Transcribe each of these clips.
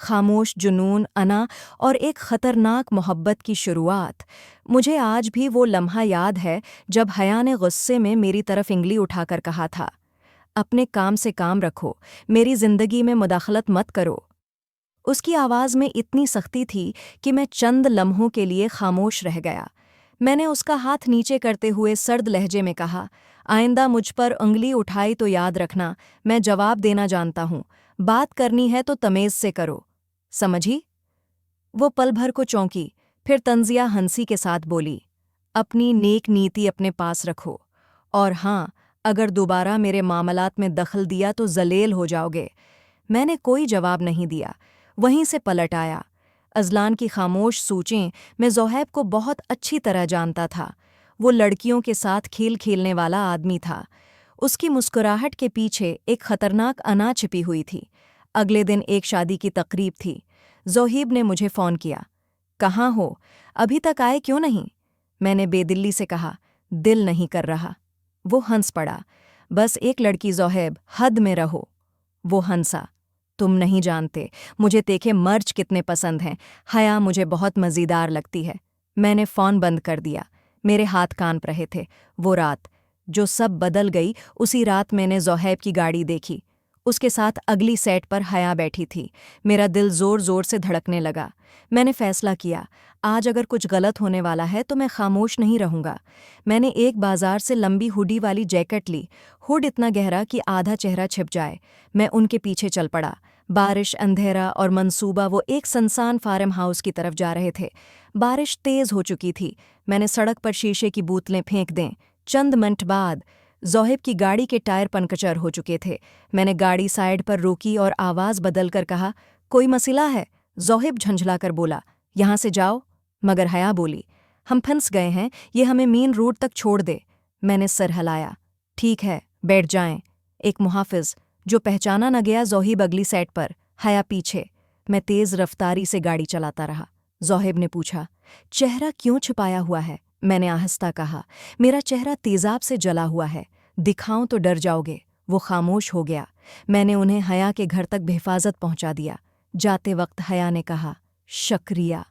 खामोश जुनून, अना और एक खतरनाक मोहब्बत की शुरुआत। मुझे आज भी वो लम्हा याद है जब हया ने गुस्से में मेरी तरफ इंगली उठाकर कहा था, अपने काम से काम रखो, मेरी जिंदगी में मुदाखलत मत करो। उसकी आवाज़ में इतनी सख्ती थी कि मैं चंद लम्हों के लिए खामोश रह गया। मैंने उसका हाथ नीचे करते हुए सर्द लहजे में कहा, आइंदा मुझ पर उंगली उठाई तो याद रखना, मैं जवाब देना जानता हूँ। बात करनी है तो तमीज़ से करो, समझी? वो पल भर को चौंकी, फिर तंजिया हंसी के साथ बोली, अपनी नेक नीति अपने पास रखो, और हाँ, अगर दोबारा मेरे मामलात में दखल दिया तो जलील हो जाओगे। मैंने कोई जवाब नहीं दिया, वहीं से पलट आया। अज़लान की खामोश सूचें मैं ज़ोहैब को बहुत अच्छी तरह जानता था। वो लड़कियों के साथ खेल खेलने वाला आदमी था। उसकी मुस्कुराहट के पीछे एक खतरनाक अना छिपी हुई थी। अगले दिन एक शादी की तकरीब थी। ज़ोहीब ने मुझे फ़ोन किया, कहाँ हो, अभी तक आए क्यों नहीं? मैंने बेदिल्ली से कहा, दिल नहीं कर रहा। वो हंस पड़ा, बस एक लड़की ज़ोहैब, हद में रहो। वो हंसा, तुम नहीं जानते मुझे देखे मर्च कितने पसंद हैं। हया मुझे बहुत मज़ेदार लगती है। मैंने फ़ोन बंद कर दिया। मेरे हाथ कांप रहे थे। वो रात जो सब बदल गई, उसी रात मैंने ज़ोहैब की गाड़ी देखी। उसके साथ अगली सेट पर हया बैठी थी। मेरा दिल ज़ोर ज़ोर से धड़कने लगा। मैंने फ़ैसला किया, आज अगर कुछ गलत होने वाला है तो मैं खामोश नहीं रहूँगा। मैंने एक बाजार से लंबी हुडी वाली जैकेट ली, हुड इतना गहरा कि आधा चेहरा छिप जाए। मैं उनके पीछे चल पड़ा। बारिश, अंधेरा और मंसूबा वो एक सनसान फार्म हाउस की तरफ जा रहे थे। बारिश तेज़ हो चुकी थी। मैंने सड़क पर शीशे की बोतलें फेंक दें। चंद मिनट बाद ज़ोहैब की गाड़ी के टायर पंक्चर हो चुके थे। मैंने गाड़ी साइड पर रोकी और आवाज़ बदलकर कहा, कोई मसला है? ज़ोहैब झंझलाकर बोला, यहाँ से जाओ। मगर हया बोली, हम फंस गए हैं, ये हमें मेन रोड तक छोड़ दे। मैंने सर हिलाया, ठीक है, बैठ जाएं। एक मुहाफिज जो पहचाना न गया, ज़ोहैब अगली साइड पर, हया पीछे। मैं तेज़ रफ्तारी से गाड़ी चलाता रहा। ज़ोहैब ने पूछा, चेहरा क्यों छिपाया हुआ है? मैंने आहिस्ता कहा, मेरा चेहरा तेज़ाब से जला हुआ है, दिखाऊं तो डर जाओगे। वो खामोश हो गया। मैंने उन्हें हया के घर तक बेहिफाजत पहुंचा दिया। जाते वक्त हया ने कहा, शुक्रिया,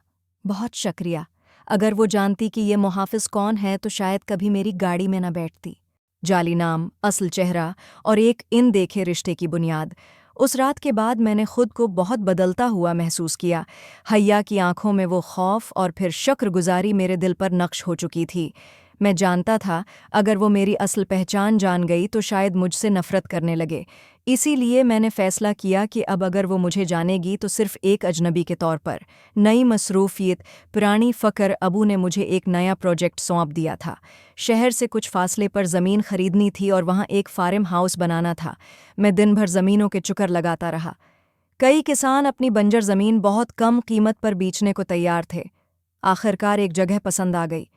बहुत शुक्रिया। अगर वो जानती कि ये मुहाफिज कौन है तो शायद कभी मेरी गाड़ी में न बैठती। जाली नाम, असल चेहरा और एक इन देखे रिश्ते की बुनियाद। उस रात के बाद मैंने खुद को बहुत बदलता हुआ महसूस किया। हया की आंखों में वो खौफ और फिर शुक्रगुजारी मेरे दिल पर नक्श हो चुकी थी। मैं जानता था, अगर वो मेरी असल पहचान जान गई तो शायद मुझसे नफ़रत करने लगे। इसीलिए मैंने फ़ैसला किया कि अब अगर वो मुझे जानेगी तो सिर्फ़ एक अजनबी के तौर पर। नई मसरूफ़ियत, पुरानी फ़क्र। अबू ने मुझे एक नया प्रोजेक्ट सौंप दिया था। शहर से कुछ फासले पर ज़मीन खरीदनी थी और वहाँ एक फार्म हाउस बनाना था। मैं दिन भर ज़मीनों के चुकर लगाता रहा। कई किसान अपनी बंजर ज़मीन बहुत कम कीमत पर बेचने को तैयार थे। आखिरकार एक जगह पसंद आ गई,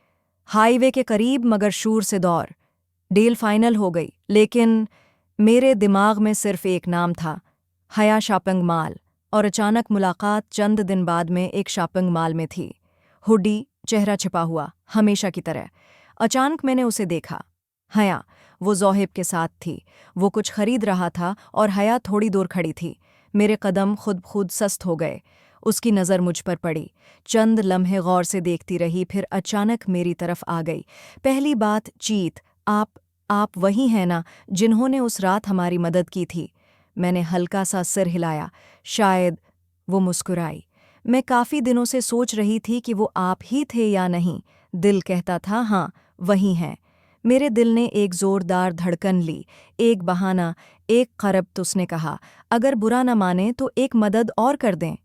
हाईवे के करीब, मगर शूर से दौर। डील फाइनल हो गई, लेकिन मेरे दिमाग में सिर्फ एक नाम था, हया शॉपिंग मॉल। और अचानक मुलाकात चंद दिन बाद में एक शॉपिंग मॉल में थी। हुडी, चेहरा छिपा हुआ, हमेशा की तरह। अचानक मैंने उसे देखा। हया, वो ज़ोहैब के साथ थी। वो कुछ खरीद रहा था और हया थोड़ी दूर खड़ी थी। मेरे कदम खुद सस्त हो गए। उसकी नज़र मुझ पर पड़ी। चंद लम्हे गौर से देखती रही, फिर अचानक मेरी तरफ आ गई। पहली बात, जीत, आप वही हैं ना जिन्होंने उस रात हमारी मदद की थी? मैंने हल्का सा सिर हिलाया, शायद। वो मुस्कुराई। मैं काफ़ी दिनों से सोच रही थी कि वो आप ही थे या नहीं। दिल कहता था हाँ, वही हैं। मेरे दिल ने एक ज़ोरदार धड़कन ली। एक बहाना, एक करब। उसने कहा, अगर बुरा न माने तो एक मदद और कर दें।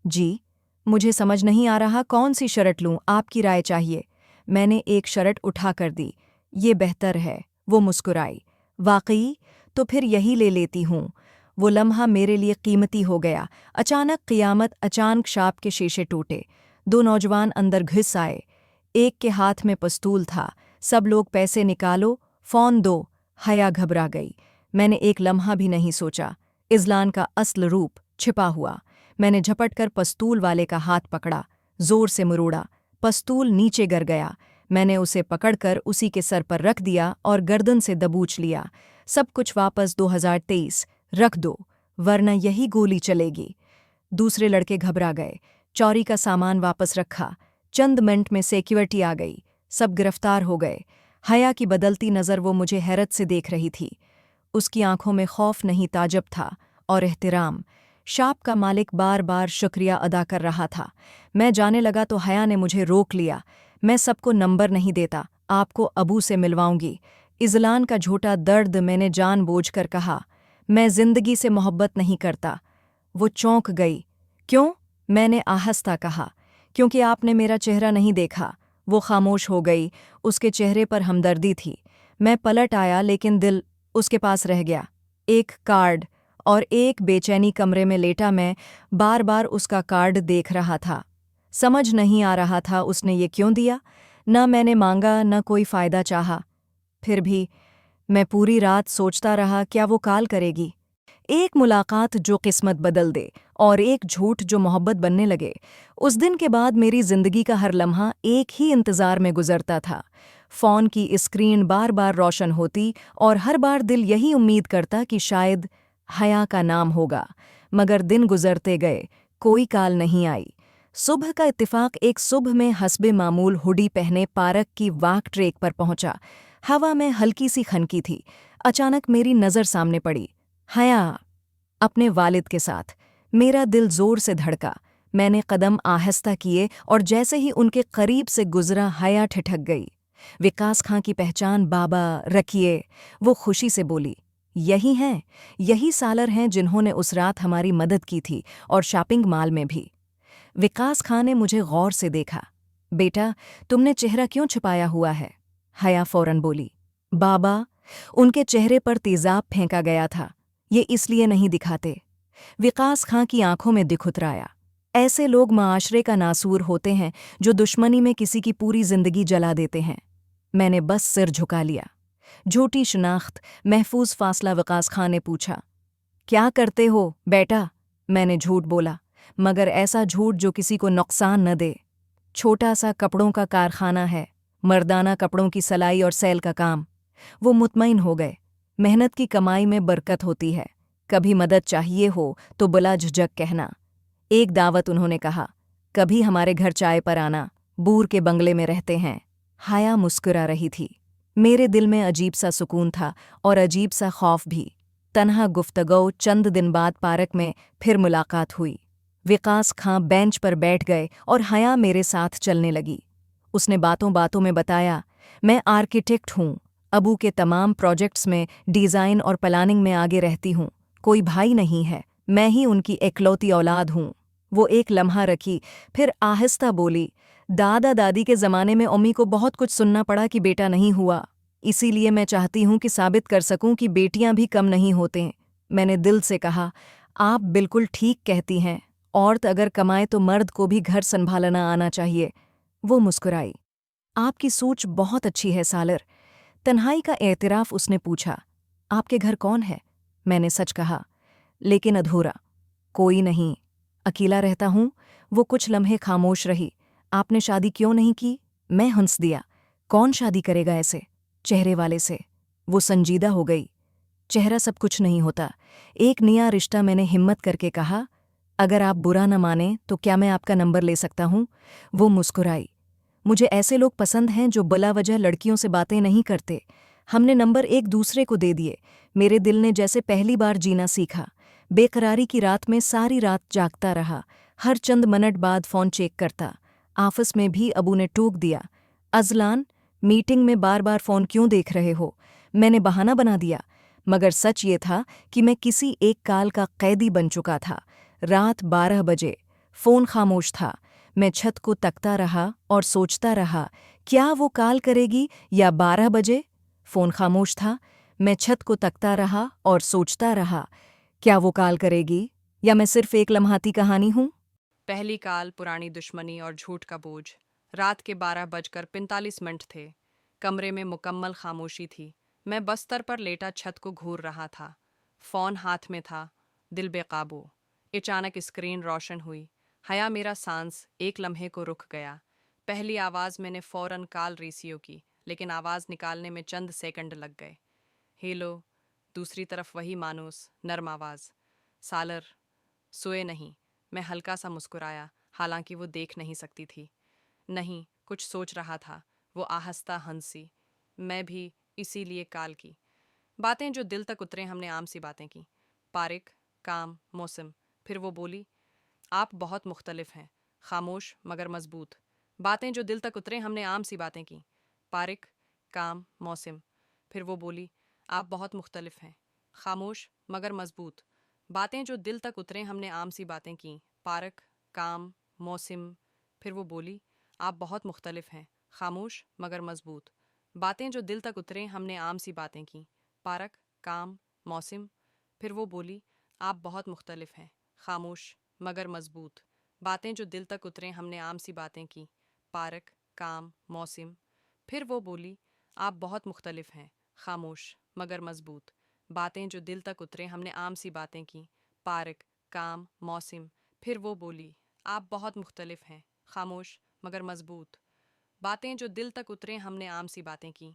जी, मुझे समझ नहीं आ रहा कौन सी शर्त लूं, आपकी राय चाहिए। मैंने एक शर्त उठा कर दी। ये बेहतर है। वो मुस्कुराई, वाकई? तो फिर यही ले लेती हूँ। वो लम्हा मेरे लिए कीमती हो गया। अचानक क़ियामत, अचानक शाप के शीशे टूटे। दो नौजवान अंदर घुस आए। एक के हाथ में पिस्तूल था। सब लोग पैसे निकालो, फ़ोन दो। हया घबरा गई। मैंने एक लम्हा भी नहीं सोचा। इज़लान का असल रूप छिपा हुआ। मैंने झपट कर पिस्तूल वाले का हाथ पकड़ा, जोर से मरोड़ा। पिस्तूल नीचे गिर गया। मैंने उसे पकड़कर उसी के सर पर रख दिया और गर्दन से दबोच लिया। सब कुछ वापस 2023 रख दो, वरना यही गोली चलेगी। दूसरे लड़के घबरा गए। चोरी का सामान वापस रखा। चंद मिनट में सिक्योरिटी आ गई। सब गिरफ्तार हो गए। हया की बदलती नज़र वो मुझे हैरत से देख रही थी। उसकी आंखों में खौफ नहीं ताज्जुब था और एहतिराम। शॉप का मालिक बार बार शुक्रिया अदा कर रहा था। मैं जाने लगा तो हया ने मुझे रोक लिया। मैं सबको नंबर नहीं देता, आपको अबू से मिलवाऊंगी। इज़लान का झूठा दर्द मैंने जानबूझकर कहा। मैं जिंदगी से मोहब्बत नहीं करता। वो चौंक गई। क्यों? मैंने आहिस्ता कहा। क्योंकि आपने मेरा चेहरा नहीं देखा। वो खामोश हो गई। उसके चेहरे पर हमदर्दी थी। मैं पलट आया लेकिन दिल उसके पास रह गया। एक कार्ड और एक बेचैनी कमरे में लेटा मैं बार बार उसका कार्ड देख रहा था। समझ नहीं आ रहा था उसने ये क्यों दिया। न मैंने मांगा न कोई फ़ायदा चाहा। फिर भी मैं पूरी रात सोचता रहा, क्या वो कॉल करेगी? एक मुलाकात जो किस्मत बदल दे और एक झूठ जो मोहब्बत बनने लगे। उस दिन के बाद मेरी जिंदगी का हर लम्हा एक ही इंतज़ार में गुजरता था। फ़ोन की स्क्रीन बार बार रोशन होती और हर बार दिल यही उम्मीद करता कि शायद हया का नाम होगा। मगर दिन गुजरते गए, कोई कॉल नहीं आई। सुबह का इत्तिफाक एक सुबह में हस्बे मामूल हुडी पहने पार्क की वाक ट्रेक पर पहुंचा। हवा में हल्की सी खनकी थी। अचानक मेरी नज़र सामने पड़ी। हया अपने वालिद के साथ। मेरा दिल जोर से धड़का। मैंने कदम आहिस्ता किए और जैसे ही उनके करीब से गुजरा, हया ठिठक गई। विकास खां की पहचान बाबा रखिए। वो खुशी से बोली, यही हैं, यही सालर हैं जिन्होंने उस रात हमारी मदद की थी और शॉपिंग मॉल में भी। विकास खां ने मुझे गौर से देखा। बेटा, तुमने चेहरा क्यों छुपाया हुआ है? हया फौरन बोली, बाबा। उनके चेहरे पर तेजाब फेंका गया था। ये इसलिए नहीं दिखाते। विकास खां की आंखों में दिख उतराया। ऐसे लोग माशरे का नासूर होते हैं जो दुश्मनी में किसी की पूरी जिंदगी जला देते हैं। मैंने बस सिर झुका लिया। झूठी शिनाख्त, महफूज फासला। विकास खां ने पूछा, क्या करते हो बेटा? मैंने झूठ बोला, मगर ऐसा झूठ जो किसी को नुकसान न दे। छोटा सा कपड़ों का कारखाना है, मर्दाना कपड़ों की सलाई और सेल का काम। वो मुतमईन हो गए। मेहनत की कमाई में बरकत होती है। कभी मदद चाहिए हो तो बिला झिझक कहना। एक दावत उन्होंने कहा, कभी हमारे घर चाय पर आना, बूर के बंगले में रहते हैं। हाया मुस्कुरा रही थी। मेरे दिल में अजीब सा सुकून था और अजीब सा खौफ भी। तन्हा गुफ्तगू। चंद दिन बाद पार्क में फिर मुलाकात हुई। विकास खां बेंच पर बैठ गए और हया मेरे साथ चलने लगी। उसने बातों बातों में बताया, मैं आर्किटेक्ट हूँ। अबू के तमाम प्रोजेक्ट्स में डिज़ाइन और प्लानिंग में आगे रहती हूँ। कोई भाई नहीं है, मैं ही उनकी इकलौती औलाद हूँ। वो एक लम्हा रखी, फिर आहिस्ता बोली, दादा दादी के ज़माने में अम्मी को बहुत कुछ सुनना पड़ा कि बेटा नहीं हुआ। इसीलिए मैं चाहती हूँ कि साबित कर सकूँ कि बेटियां भी कम नहीं होते। मैंने दिल से कहा, आप बिल्कुल ठीक कहती हैं। औरत अगर कमाए तो मर्द को भी घर संभालना आना चाहिए। वो मुस्कुराई। आपकी सोच बहुत अच्छी है सालर। तन्हाई का एतराफ़ उसने पूछा, आपके घर कौन है? मैंने सच कहा, लेकिन अधूरा। कोई नहीं, अकेला रहता हूँ। वो कुछ लम्हे खामोश रही। आपने शादी क्यों नहीं की? मैं हंस दिया। कौन शादी करेगा ऐसे चेहरे वाले से? वो संजीदा हो गई। चेहरा सब कुछ नहीं होता, एक नया रिश्ता। मैंने हिम्मत करके कहा, अगर आप बुरा न माने तो क्या मैं आपका नंबर ले सकता हूँ? वो मुस्कुराई। मुझे ऐसे लोग पसंद हैं जो बिला वजह लड़कियों से बातें नहीं करते। हमने नंबर एक दूसरे को दे दिए। मेरे दिल ने जैसे पहली बार जीना सीखा। बेकरारी की रात में सारी रात जागता रहा। हर चंद मिनट बाद फ़ोन चेक करता। ऑफिस में भी अबू ने टोक दिया, अज़लान, मीटिंग में बार बार फ़ोन क्यों देख रहे हो? मैंने बहाना बना दिया, मगर सच ये था कि मैं किसी एक काल का कैदी बन चुका था। रात 12 बजे फ़ोन खामोश था। मैं छत को तकता रहा और सोचता रहा, क्या वो कॉल करेगी या 12 बजे? फ़ोन खामोश था। मैं छत को तकता रहा और सोचता रहा, क्या वो कॉल करेगी या मैं सिर्फ एक लम्हाती कहानी हूँ? पहली काल, पुरानी दुश्मनी और झूठ का बोझ। रात के 12:45 थे। कमरे में मुकम्मल खामोशी थी। मैं बस्तर पर लेटा छत को घूर रहा था। फ़ोन हाथ में था, दिल बेकाबू। अचानक स्क्रीन रोशन हुई। हया मेरा सांस एक लम्हे को रुक गया। पहली आवाज़ मैंने फ़ौरन कॉल रिसीव की, लेकिन आवाज़ निकालने में चंद सेकंड लग गए। हेलो। दूसरी तरफ वही मानूस नर्म आवाज़, सालर, सोए नहीं? मैं हल्का सा मुस्कुराया, हालांकि वो देख नहीं सकती थी। नहीं, कुछ सोच रहा था। वो आहिस्ता हंसी। मैं भी इसीलिए काल की। बातें जो दिल तक उतरे, हमने आम सी बातें की। पारिक, काम, मौसम। फिर वो बोली, आप बहुत मुख्तलिफ हैं, खामोश मगर मजबूत। बातें जो दिल तक उतरे, हमने आम सी बातें की। पारिक, काम, मौसम। फिर वो बोली, आप बहुत मुख्तलिफ हैं, खामोश मगर मजबूत। बातें जो दिल तक उतरे, हमने आम सी बातें की। पारक, काम, मौसम। फिर वो बोली, आप बहुत मुख्तलिफ हैं, खामोश मगर मजबूत। बातें जो दिल तक उतरे, हमने आम सी बातें की। पारक, काम, मौसम। फिर वो बोली, आप बहुत मुख्तलिफ हैं, खामोश मगर मजबूत। बातें जो दिल तक उतरे, हमने आम सी बातें की। पारक, काम, मौसम। फिर वो बोली, आप बहुत मुख्तलिफ हैं, खामोश मगर मजबूत। बातें जो दिल तक उतरे, हमने आम सी बातें की। पारक, काम, मौसम। फिर वो बोली, आप बहुत मुख्तलिफ हैं, खामोश मगर मजबूत। बातें जो दिल तक उतरे, हमने आम सी बातें की।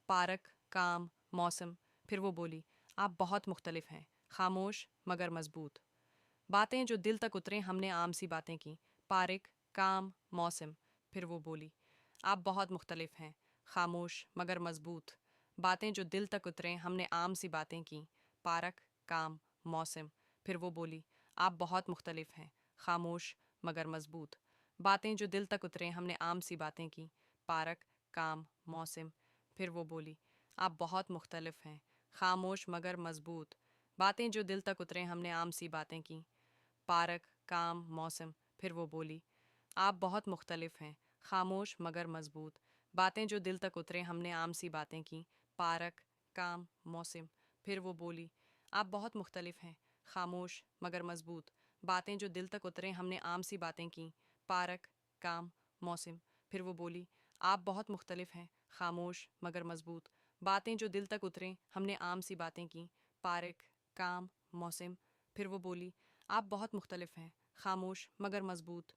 पारक, काम, मौसम। फिर वो बोली, आप बहुत मुख्तलिफ हैं, खामोश मगर मजबूत। बातें जो दिल तक उतरे, हमने आम सी बातें की। पारिक, काम, मौसम। फिर वो बोली, आप बहुत मुख्तलिफ हैं, खामोश मगर मजबूत। बातें जो दिल तक उतरे, हमने आम सी बातें की। पारक, काम, मौसम। फिर वो बोली, आप बहुत मुख्तलिफ हैं, खामोश मगर मजबूत। बातें जो दिल तक उतरे, हमने आम सी बातें की। पारक, काम, मौसम। फिर वो बोली, आप बहुत मुख्तलिफ हैं, खामोश मगर मजबूत। बातें जो दिल तक उतरे, हमने आम सी बातें की। पारक, काम, मौसम। फिर वो बोली, आप बहुत मुख्तलिफ हैं, खामोश मगर मजबूत। बातें जो दिल तक उतरे, हमने आम सी बातें की। पारक, काम, मौसम। फिर वो बोली, आप बहुत मुख्तलिफ हैं, खामोश मगर मजबूत। बातें जो दिल तक उतरे, हमने आम सी बातें की। पारक, काम, मौसम। फिर वो बोली, आप बहुत मुख्तलिफ हैं, खामोश मगर मजबूत। बातें जो दिल तक उतरे, हमने आम सी बातें की। पारक, काम, मौसम। फिर वो बोली, आप बहुत मुख्तलिफ हैं, खामोश मगर मजबूत।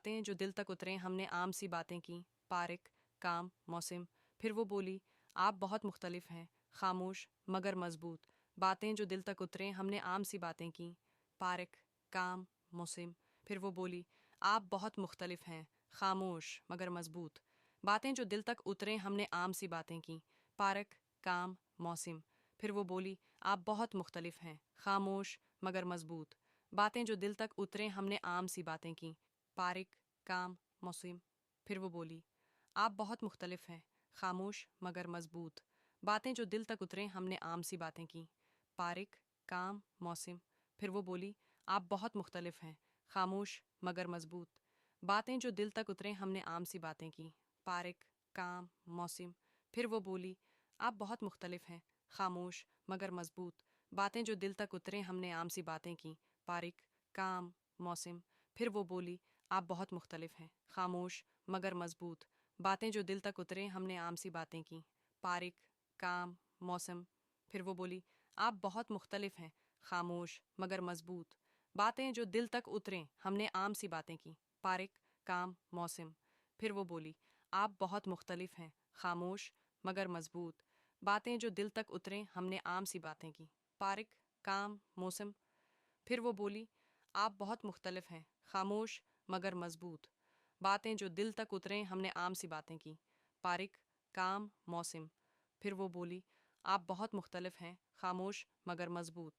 बातें जो दिल तक उतरे, हमने आम सी बातें की। पारिक, काम, मौसम। फिर वो बोली, आप बहुत मुख्तलिफ हैं, खामोश मगर मजबूत। बातें जो दिल तक उतरे, हमने आम सी बातें की। पारिक, काम, मौसम। फिर वो बोली, आप बहुत मुख्तलिफ हैं, खामोश मगर मजबूत। बातें जो दिल तक उतरे, हमने आम सी बातें की। पारक, काम, मौसम। फिर वो बोली, आप बहुत मुख्तलिफ हैं, खामोश मगर मजबूत। बातें जो दिल तक उतरे, हमने आम सी बातें की। पारिक, काम, मौसम। फिर वो बोली, आप बहुत मुख्तलिफ हैं, खामोश मगर मजबूत। बातें जो दिल तक उतरे, हमने आम सी बातें की। पारिक, काम, मौसम। फिर वो बोली, आप बहुत मुख्तलिफ हैं, खामोश मगर मजबूत। बातें जो दिल तक उतरे, हमने आम सी बातें की। पारिक, काम, मौसम। फिर वो बोली, आप बहुत मुख्तलिफ हैं, खामोश मगर मजबूत। बातें जो दिल तक उतरे, हमने आम सी बातें की। पारिक, काम, मौसम। फिर वो बोली, आप बहुत मुख्तलिफ हैं, खामोश मगर मजबूत। बातें जो दिल तक उतरे, हमने आम सी बातें की। पारिक, काम, मौसम। फिर वो बोली, आप बहुत मुख्तलिफ हैं, खामोश मगर मजबूत। बातें जो दिल तक उतरे, हमने आम सी बातें की। पारिक, काम, मौसम। फिर वो बोली, आप बहुत मुख्तलिफ हैं, खामोश मगर मजबूत। बातें जो दिल तक उतरे, हमने आम सी बातें की। पारिक, काम, मौसम। फिर वो बोली, आप बहुत मुख्तलिफ हैं, खामोश मगर मजबूत। बातें जो दिल तक उतरे, हमने आम सी बातें की। पारिक, काम, मौसम। फिर वो बोली, आप बहुत मुख्तलिफ हैं, खामोश मगर मजबूत।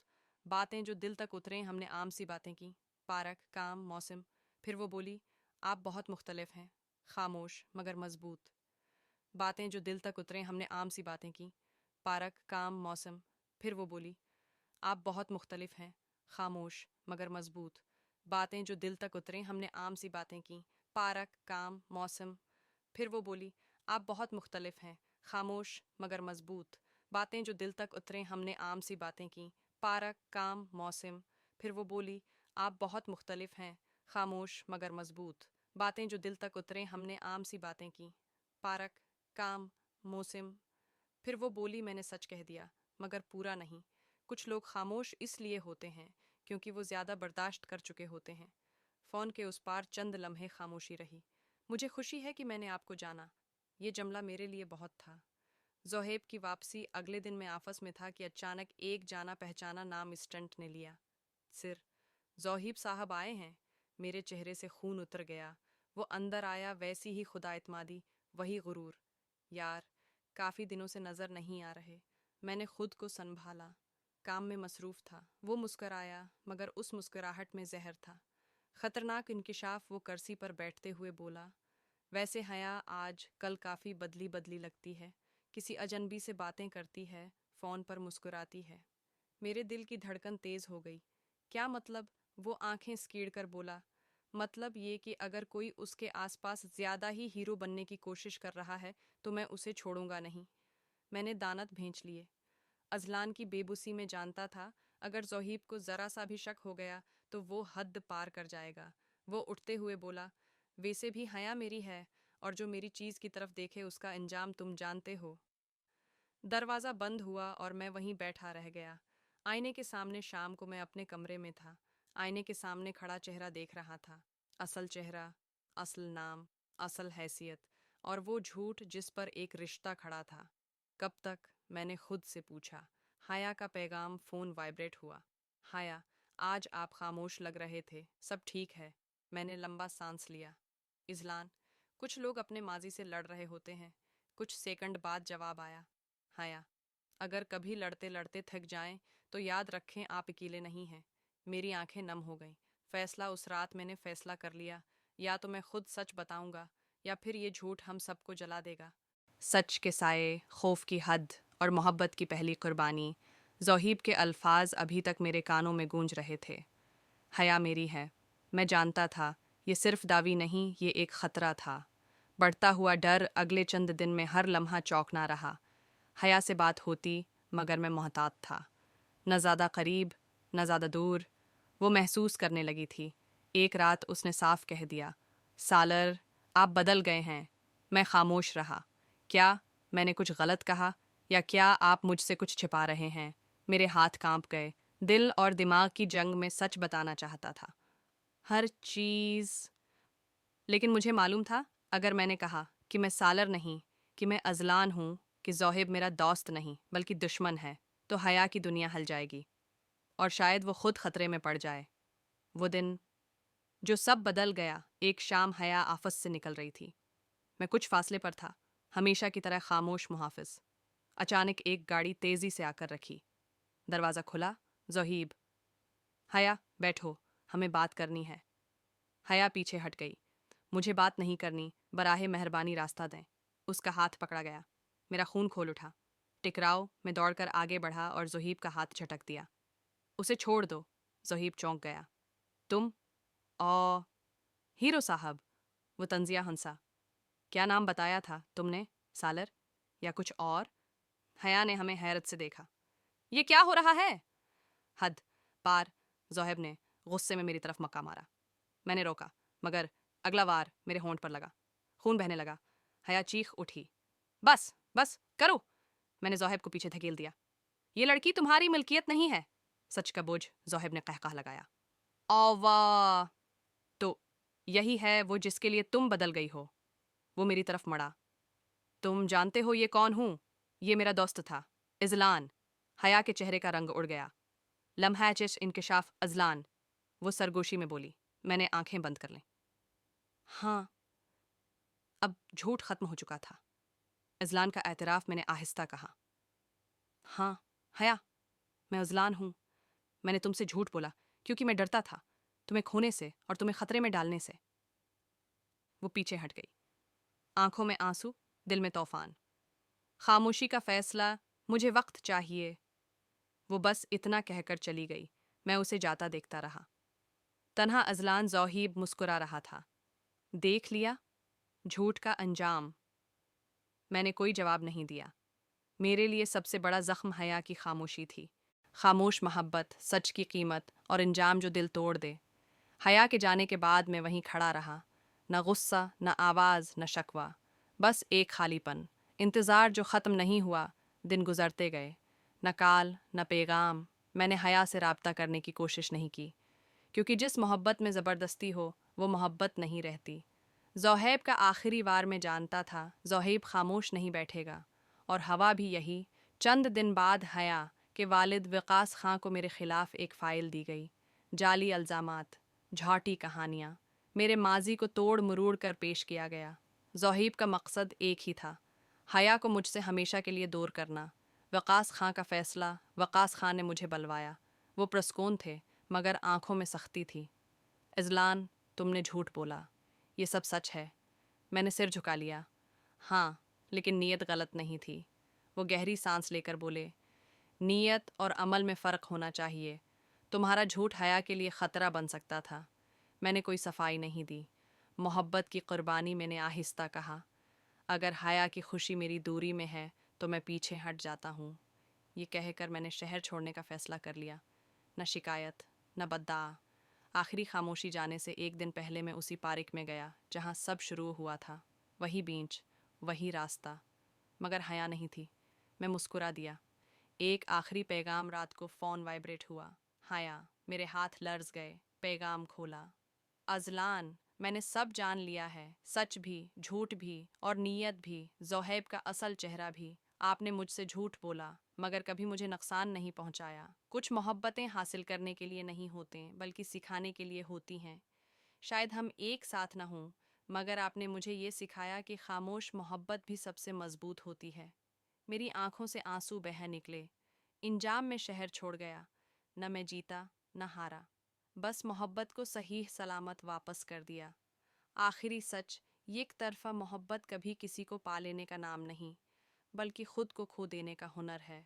बातें जो दिल तक उतरे, हमने आम सी बातें की। पारक, काम, मौसम। फिर वो बोली, आप बहुत मुख्तलिफ हैं, खामोश मगर मजबूत। बातें जो दिल तक उतरे, हमने आम सी बातें की। पारक, काम, मौसम। फिर वो बोली, आप बहुत मुख्तलिफ हैं, खामोश मगर मजबूत। बातें जो दिल तक उतरे, हमने आम सी बातें की। पारक, काम, मौसम। फिर वो बोली, आप बहुत मुख्तलिफ हैं, खामोश मगर मजबूत। बातें जो दिल तक उतरे, हमने आम सी बातें की। पारक, काम, मौसम। फिर वो बोली, आप बहुत मुख्तलिफ हैं, खामोश मगर मजबूत। बातें जो दिल तक उतरे, हमने आम सी बातें की। पारक, काम, मौसम। फिर वो बोली, मैंने सच कह दिया, मगर पूरा नहीं। कुछ लोग खामोश इसलिए होते हैं क्योंकि वो ज़्यादा बर्दाश्त कर चुके होते हैं। फ़ोन के उस पार चंद लम्हे खामोशी रही। मुझे खुशी है कि मैंने आपको जाना। ये जुमला मेरे लिए बहुत था। ज़ोहेब की वापसी अगले दिन मैं आफस में था कि अचानक एक जाना पहचाना नाम स्टंट ने लिया। सिर, ज़ोहीब साहब आए हैं। मेरे चेहरे से खून उतर गया। वो अंदर आया, वैसी ही खुदा इत्मादी, वही गुरूर। यार, काफ़ी दिनों से नज़र नहीं आ रहे। मैंने खुद को संभाला, काम में मसरूफ़ था। वो मुस्कराया, मगर उस मुस्कुराहट में जहर था। खतरनाक इंकिशाफ वो कुर्सी पर बैठते हुए बोला, वैसे हया आज कल काफ़ी बदली बदली लगती है। किसी अजनबी से बातें करती है, फ़ोन पर मुस्कुराती है। मेरे दिल की धड़कन तेज़ हो गई। क्या मतलब? वो आंखें स्कीड़ कर बोला, मतलब ये कि अगर कोई उसके आसपास ज़्यादा ही हीरो बनने की कोशिश कर रहा है तो मैं उसे छोड़ूंगा नहीं। मैंने दानत भींच लिए। अजलान की बेबुसी में जानता था, अगर ज़ोहीब को ज़रा सा भी शक हो गया तो वो हद पार कर जाएगा। वो उठते हुए बोला, वैसे भी हया मेरी है, और जो मेरी चीज़ की तरफ देखे उसका अंजाम तुम जानते हो। दरवाज़ा बंद हुआ और मैं वहीं बैठा रह गया। आईने के सामने शाम को मैं अपने कमरे में था। आईने के सामने खड़ा चेहरा देख रहा था। असल चेहरा, असल नाम, असल हैसियत, और वो झूठ जिस पर एक रिश्ता खड़ा था। कब तक? मैंने खुद से पूछा। हाया का पैगाम। फ़ोन वाइब्रेट हुआ। हाया, आज आप खामोश लग रहे थे, सब ठीक है? मैंने लंबा सांस लिया। इज़लान, कुछ लोग अपने माजी से लड़ रहे होते हैं। कुछ सेकंड बाद जवाब आया, हाया, अगर कभी लड़ते लड़ते थक जाएं तो याद रखें आप अकेले नहीं हैं। मेरी आंखें नम हो गईं। फैसला उस रात मैंने फैसला कर लिया, या तो मैं खुद सच बताऊंगा या फिर ये झूठ हम सबको जला देगा। सच के साये, खौफ की हद और मोहब्बत की पहली कुर्बानी। ज़ोहीब के अल्फाज अभी तक मेरे कानों में गूंज रहे थे। हया मेरी है। मैं जानता था, ये सिर्फ दावी नहीं, ये एक खतरा था। बढ़ता हुआ डर अगले चंद दिन में हर लम्हा चौंकना रहा। हया से बात होती, मगर मैं मोहतात था। न ज़्यादा करीब, न ज़्यादा दूर। वो महसूस करने लगी थी। एक रात उसने साफ कह दिया, सालर, आप बदल गए हैं। मैं खामोश रहा। क्या मैंने कुछ गलत कहा, या क्या आप मुझसे कुछ छिपा रहे हैं? मेरे हाथ कांप गए। दिल और दिमाग की जंग में सच बताना चाहता था, हर चीज़। लेकिन मुझे मालूम था, अगर मैंने कहा कि मैं सालर नहीं, कि मैं अजलान हूँ, कि ज़ोहिब मेरा दोस्त नहीं बल्कि दुश्मन है, तो हया की दुनिया हल जाएगी और शायद वो खुद खतरे में पड़ जाए। वो दिन जो सब बदल गया। एक शाम हया आफस से निकल रही थी। मैं कुछ फासले पर था, हमेशा की तरह खामोश मुहाफिज। अचानक एक गाड़ी तेजी से आकर रखी। दरवाज़ा खुला। ज़ोहीब, हया बैठो, हमें बात करनी है। हया पीछे हट गई। मुझे बात नहीं करनी, बराहे मेहरबानी रास्ता दें। उसका हाथ पकड़ा गया। मेरा खून खोल उठा। टिकराओ। मैं दौड़कर आगे बढ़ा और ज़ोहीब का हाथ झटक दिया। उसे छोड़ दो। ज़ोहीब चौंक गया। तुम? ओ, हीरो साहब। वो तंजिया हंसा। क्या नाम बताया था तुमने? सालर या कुछ और? हया ने हमें हैरत से देखा। ये क्या हो रहा है? हद पार। ज़ोहैब ने गुस्से में मेरी तरफ मक्का मारा। मैंने रोका, मगर अगला वार मेरे होंठ पर लगा। खून बहने लगा। हया चीख उठी। बस बस करो। मैंने ज़ोहैब को पीछे धकेल दिया। ये लड़की तुम्हारी मिल्कियत नहीं है। सच का बोझ। ज़ोहैब ने कहकहा लगाया। ओवा, तो यही है वो जिसके लिए तुम बदल गई हो? वो मेरी तरफ मड़ा। तुम जानते हो ये कौन हूं? ये मेरा दोस्त था, इज़लान। हया के चेहरे का रंग उड़ गया। लम्हा-ए-चिश इंकिशाफ अज़लान। वो सरगोशी में बोली। मैंने आंखें बंद कर लीं। हाँ, अब झूठ खत्म हो चुका था। इज़लान का एतराफ़ मैंने आहिस्ता कहा। हाँ, हया, मैं अज़लान हूँ। मैंने तुमसे झूठ बोला क्योंकि मैं डरता था, तुम्हें खोने से और तुम्हें खतरे में डालने से। वो पीछे हट गई। आंखों में आंसू, दिल में तूफान। खामोशी का फैसला, मुझे वक्त चाहिए। वो बस इतना कहकर चली गई। मैं उसे जाता देखता रहा। तन्हा अज़लान ज़ोहीब मुस्कुरा रहा था। देख लिया, झूठ का अंजाम। मैंने कोई जवाब नहीं दिया। मेरे लिए सबसे बड़ा ज़ख्म हया की खामोशी थी। खामोश मोहब्बत, सच की कीमत और अंजाम जो दिल तोड़ दे। हया के जाने के बाद मैं वहीं खड़ा रहा। न गुस्सा, न आवाज़, न शकवा। बस एक खालीपन। इंतज़ार जो ख़त्म नहीं हुआ। दिन गुज़रते गए। न काल, न पैगाम। मैंने हया से राब्ता करने की कोशिश नहीं की, क्योंकि जिस मोहब्बत में ज़बरदस्ती हो वो मोहब्बत नहीं रहती। ज़ोहैब का आखिरी वार में जानता था, ज़ोहैब खामोश नहीं बैठेगा, और हवा भी यही। चंद दिन बाद हया के वालिद विकास खां को मेरे खिलाफ एक फ़ाइल दी गई। जाली अल्ज़ामात। झाटी कहानियाँ। मेरे माजी को तोड़ मरोड़ कर पेश किया गया। ज़ोहैब का मकसद एक ही था, हया को मुझसे हमेशा के लिए दूर करना। वक़ास खां का फ़ैसला, वक़ास खां ने मुझे बलवाया। वो प्रस्कून थे, मगर आंखों में सख्ती थी। इज़लान, तुमने झूठ बोला। ये सब सच है। मैंने सिर झुका लिया। हाँ, लेकिन नीयत गलत नहीं थी। वो गहरी सांस लेकर बोले, नीयत और अमल में फ़र्क होना चाहिए। तुम्हारा झूठ हया के लिए ख़तरा बन सकता था। मैंने कोई सफाई नहीं दी। मोहब्बत की कुर्बानी मैंने आहिस्ता कहा। अगर हया की खुशी मेरी दूरी में है तो मैं पीछे हट जाता हूँ। ये कहकर मैंने शहर छोड़ने का फ़ैसला कर लिया। न शिकायत, न बद्दआ। आखिरी खामोशी जाने से एक दिन पहले मैं उसी पार्क में गया जहाँ सब शुरू हुआ था। वही बेंच, वही रास्ता, मगर हया नहीं थी। मैं मुस्कुरा दिया। एक आखिरी पैगाम रात को फ़ोन वाइब्रेट हुआ। हया, मेरे हाथ लर्ज़ गए। पैगाम खोला। अज़लान, मैंने सब जान लिया है, सच भी, झूठ भी और नीयत भी, ज़ोहैब का असल चेहरा भी। आपने मुझसे झूठ बोला, मगर कभी मुझे नुकसान नहीं पहुंचाया। कुछ मोहब्बतें हासिल करने के लिए नहीं होते, बल्कि सिखाने के लिए होती हैं। शायद हम एक साथ ना हों, मगर आपने मुझे ये सिखाया कि खामोश मोहब्बत भी सबसे मजबूत होती है। मेरी आंखों से आंसू बह निकले। इंजाम में शहर छोड़ गया। न मैं जीता, न हारा, बस मोहब्बत को सही सलामत वापस कर दिया। आखिरी सच, एक तरफा मोहब्बत कभी किसी को पा लेने का नाम नहीं, बल्कि खुद को खो देने का हुनर है।